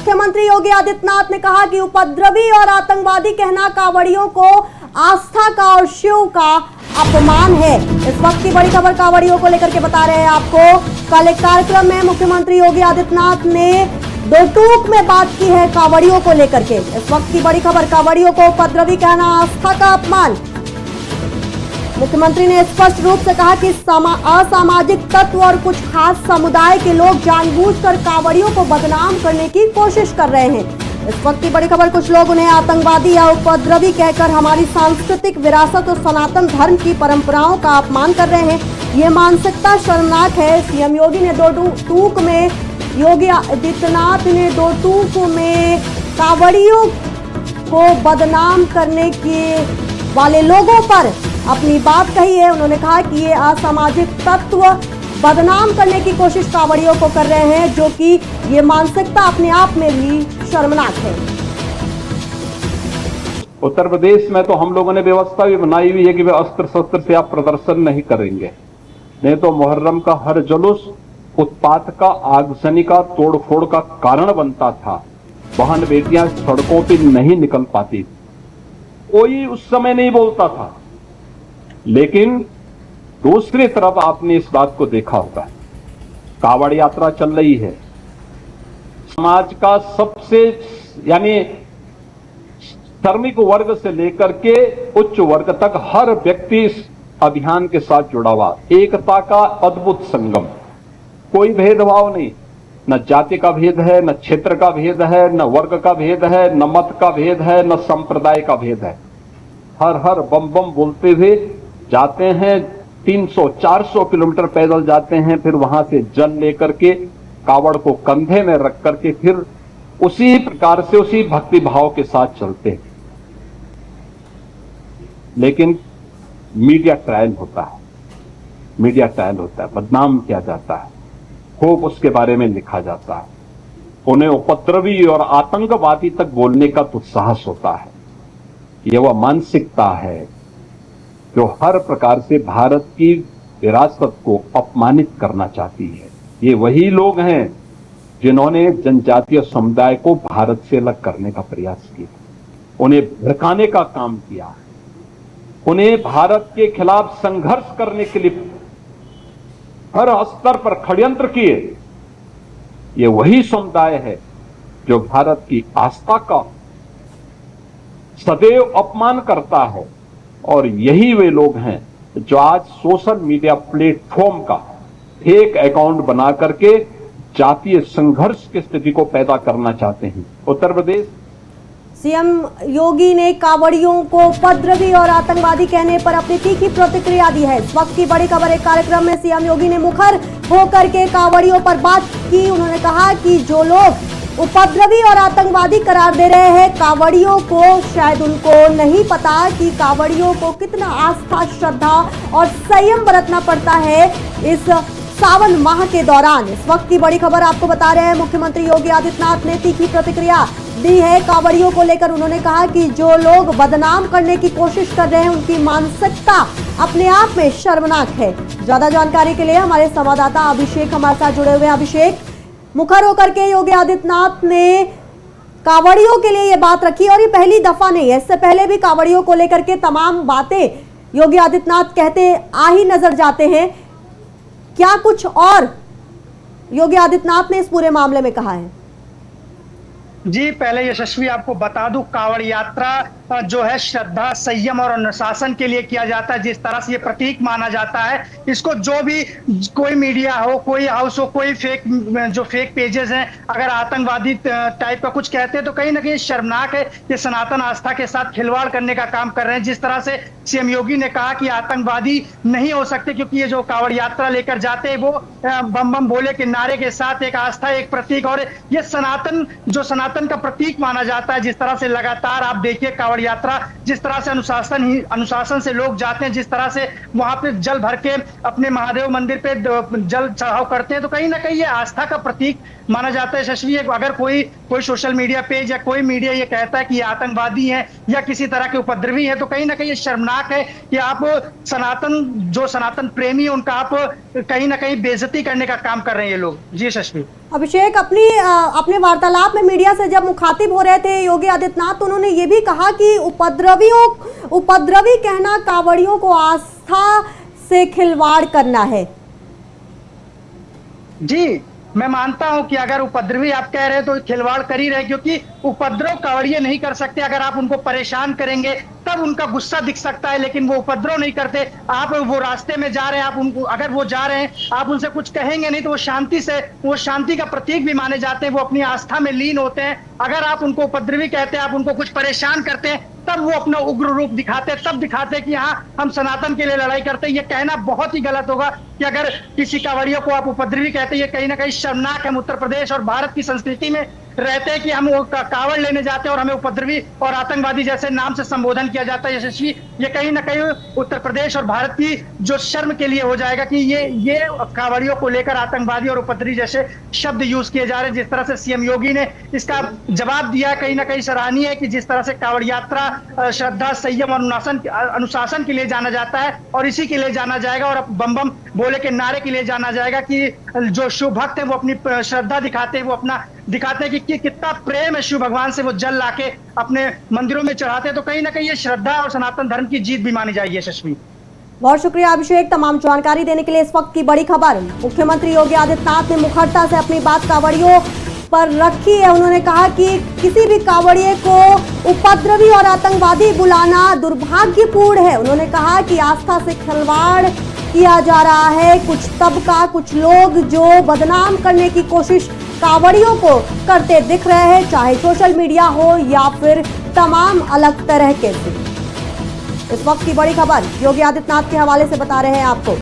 मुख्यमंत्री योगी आदित्यनाथ ने कहा कि उपद्रवी और आतंकवादी कहना कांवड़ियों को आस्था का और शिव का अपमान है। इस वक्त की बड़ी खबर कांवड़ियों को लेकर के बता रहे हैं आपको। कल एक कार्यक्रम में मुख्यमंत्री योगी आदित्यनाथ ने दो टूक में बात की है कांवड़ियों को लेकर के। इस वक्त की बड़ी खबर कांवड़ियों को उपद्रवी कहना आस्था का अपमान। मुख्यमंत्री ने स्पष्ट रूप से कहा कि असामाजिक तत्व और कुछ खास समुदाय के लोग जानबूझकर कांवड़ियों को बदनाम करने की कोशिश कर रहे हैं। इस वक्त की बड़ी खबर, कुछ लोग उन्हें आतंकवादी या उपद्रवी कहकर हमारी सांस्कृतिक विरासत और सनातन धर्म की परंपराओं का अपमान कर रहे हैं। ये मानसिकता शर्मनाक है। सीएम योगी ने योगी आदित्यनाथ ने दो टूक में कांवड़ियों को बदनाम करने के वाले लोगों पर अपनी बात कही है। उन्होंने कहा कि ये असामाजिक तत्व बदनाम करने की कोशिश कांवड़ियों को कर रहे हैं, जो कि ये मानसिकता अपने आप में भी शर्मनाक है। उत्तर प्रदेश में तो हम लोगों ने व्यवस्था भी बनाई हुई है कि वे अस्त्र शस्त्र से आप प्रदर्शन नहीं करेंगे, नहीं तो मुहर्रम का हर जुलूस उत्पात का, आगजनी का, तोड़फोड़ का कारण बनता था। बहन बेटियां सड़कों पर नहीं निकल पाती, कोई उस समय नहीं बोलता था। लेकिन दूसरी तरफ आपने इस बात को देखा होगा, कांवड़ यात्रा चल रही है, समाज का सबसे यानी श्रमिक वर्ग से लेकर के उच्च वर्ग तक हर व्यक्ति इस अभियान के साथ जुड़ा हुआ। एकता का अद्भुत संगम, कोई भेदभाव नहीं, न जाति का भेद है, न क्षेत्र का भेद है, न वर्ग का भेद है, न मत का भेद है, न संप्रदाय का भेद है। हर हर बम बम बोलते हुए जाते हैं, 300-400 किलोमीटर पैदल जाते हैं, फिर वहां से जल लेकर के कावड़ को कंधे में रख करके फिर उसी प्रकार से उसी भक्ति भाव के साथ चलते हैं। लेकिन मीडिया ट्रायल होता है, बदनाम किया जाता है, खूब उसके बारे में लिखा जाता है, उन्हें उपद्रवी और आतंकवादी तक बोलने का दुस्साहस होता है। यह वह मानसिकता है जो हर प्रकार से भारत की विरासत को अपमानित करना चाहती है। ये वही लोग हैं जिन्होंने जनजातीय समुदाय को भारत से अलग करने का प्रयास किया, उन्हें भड़काने का काम किया, उन्हें भारत के खिलाफ संघर्ष करने के लिए हर स्तर पर षड्यंत्र किए। ये वही समुदाय है जो भारत की आस्था का सदैव अपमान करता है, और यही वे लोग हैं जो आज सोशल मीडिया प्लेटफॉर्म का फेक अकाउंट बना करके जातीय संघर्ष की स्थिति को पैदा करना चाहते हैं। उत्तर प्रदेश सीएम योगी ने कांवड़ियों को उपद्रवी और आतंकवादी कहने पर अपनी तीखी प्रतिक्रिया दी है। इस वक्त की बड़ी खबर, एक कार्यक्रम में सीएम योगी ने मुखर होकर के कांवड़ियों पर बात की। उन्होंने कहा कि जो लोग उपद्रवी और आतंकवादी करार दे रहे हैं कांवड़ियों को, शायद उनको नहीं पता कि कांवड़ियों को कितना आस्था, श्रद्धा और संयम बरतना पड़ता है इस सावन माह के दौरान। इस वक्त की बड़ी खबर आपको बता रहे हैं, मुख्यमंत्री योगी आदित्यनाथ ने तीखी प्रतिक्रिया दी है कांवड़ियों को लेकर। उन्होंने कहा कि जो लोग बदनाम करने की कोशिश कर रहे हैं उनकी मानसिकता अपने आप में शर्मनाक है। ज्यादा जानकारी के लिए हमारे संवाददाता अभिषेक हमारे साथ जुड़े हुए हैं। अभिषेक, मुखर होकर के योगी आदित्यनाथ ने कांवड़ियों के लिए ये बात रखी, और ये पहली दफा नहीं है, इससे पहले भी कांवड़ियों को लेकर के तमाम बातें योगी आदित्यनाथ कहते आ ही नजर जाते हैं। क्या कुछ और योगी आदित्यनाथ ने इस पूरे मामले में कहा है? जी, पहले यशस्वी आपको बता दूं, कांवड़ यात्रा जो है श्रद्धा, संयम और अनुशासन के लिए किया जाता है। जिस तरह से ये प्रतीक माना जाता है, इसको जो भी कोई मीडिया हो, कोई हाउस हो, कोई फेक पेजेस हैं, अगर आतंकवादी टाइप का कुछ कहते हैं तो कहीं ना कहीं शर्मनाक है। ये सनातन आस्था के साथ खिलवाड़ करने का काम कर रहे हैं। जिस तरह से सीएम योगी ने कहा कि आतंकवादी नहीं हो सकते, क्योंकि ये जो कांवड़ यात्रा लेकर जाते हैं वो बम बम भोले के नारे के साथ एक आस्था, एक प्रतीक, और ये सनातन का प्रतीक माना जाता है। जिस तरह से लगातार आप देखिए कांवड़ यात्रा, जिस तरह से अनुशासन से लोग जाते हैं, जिस तरह से वहां पे जल भर के अपने महादेव मंदिर पे जल चढ़ाव करते हैं, तो कहीं ना कहीं ये आस्था का प्रतीक माना जाता है। शशि, अगर कोई कोई सोशल मीडिया पेज या कोई मीडिया ये कहता है कि ये आतंकवादी हैं या किसी तरह के उपद्रवी हैं, तो कहीं ना कहीं ये शर्मनाक है कि आप सनातन प्रेमी हैं उनका आप कहीं ना कहीं बेइज्जती करने का काम कर रहे हैं ये लोग। जी यशस्वी। अभिषेक, अपने वार्तालाप में मीडिया से जब मुखातिब हो रहे थे योगी आदित्यनाथ, तो उन्होंने ये भी कहा कि उपद्रवी कहना कांवड़ियों को आस्था से खिलवाड़ करना है। जी, मैं मानता हूं कि अगर उपद्रवी आप कह रहे हैं तो खिलवाड़ कर ही रहे, क्योंकि उपद्रव कांवड़िए नहीं कर सकते। अगर आप उनको परेशान करेंगे तब उनका गुस्सा दिख सकता है, लेकिन वो उपद्रव नहीं करते। आप वो रास्ते में जा रहे हैं, आप उनको अगर वो जा रहे हैं आप उनसे कुछ कहेंगे नहीं तो वो शांति का प्रतीक भी माने जाते हैं, वो अपनी आस्था में लीन होते हैं। अगर आप उनको उपद्रवी कहते हैं, आप उनको कुछ परेशान करते हैं, तब वो अपना उग्र रूप दिखाते हैं, तब दिखाते हैं कि हाँ हम सनातन के लिए लड़ाई करते हैं। ये कहना बहुत ही गलत होगा कि अगर किसी कांवड़ियों को आप उपद्रवी कहते हैं, ये कहीं ना कहीं शर्मनाक है। हम उत्तर प्रदेश और भारत की संस्कृति में रहते हैं कि हम वो कांवड़ लेने जाते हैं और हमें उपद्रवी और आतंकवादी जैसे नाम से संबोधन किया जाता है। यशस्वी, ये कहीं ना कहीं उत्तर प्रदेश और भारत की जो शर्म के लिए हो जाएगा कि ये कांवड़ियों को लेकर आतंकवादी और उपद्रवी जैसे शब्द यूज किए जा रहे हैं। जिस तरह से सीएम योगी ने इसका जवाब दिया, कहीं ना कहीं सराहनीय है कि जिस तरह से कांवड़ यात्रा श्रद्धा, संयम और अनुशासन के लिए जाना जाता है और इसी के लिए जाना जाएगा, और बम बम बोले के नारे के लिए जाना जाएगा कि जो शिव भक्त है वो अपनी श्रद्धा दिखाते हैं, वो अपना दिखाते हैं कि कितना प्रेम है शिव भगवान से, वो जल लाके अपने मंदिरों में चढ़ाते हैं। तो कहीं ना कहीं ये श्रद्धा और सनातन धर्म की जीत भी मानी जाएगी। यशस्वी, बहुत शुक्रिया अभिषेक तमाम जानकारी देने के लिए। इस वक्त की बड़ी खबर, मुख्यमंत्री योगी आदित्यनाथ ने मुखरता से अपनी बात कांवड़ियों पर रखी है। उन्होंने कहा कि किसी भी कांवड़िए को उपद्रवी और आतंकवादी बुलाना दुर्भाग्यपूर्ण है। उन्होंने कहा कि आस्था से खिलवाड़ किया जा रहा है। कुछ तबका, कुछ लोग जो बदनाम करने की कोशिश कांवड़ियों को करते दिख रहे हैं, चाहे सोशल मीडिया हो या फिर तमाम अलग तरह के। इस वक्त की बड़ी खबर योगी आदित्यनाथ के हवाले से बता रहे हैं आपको।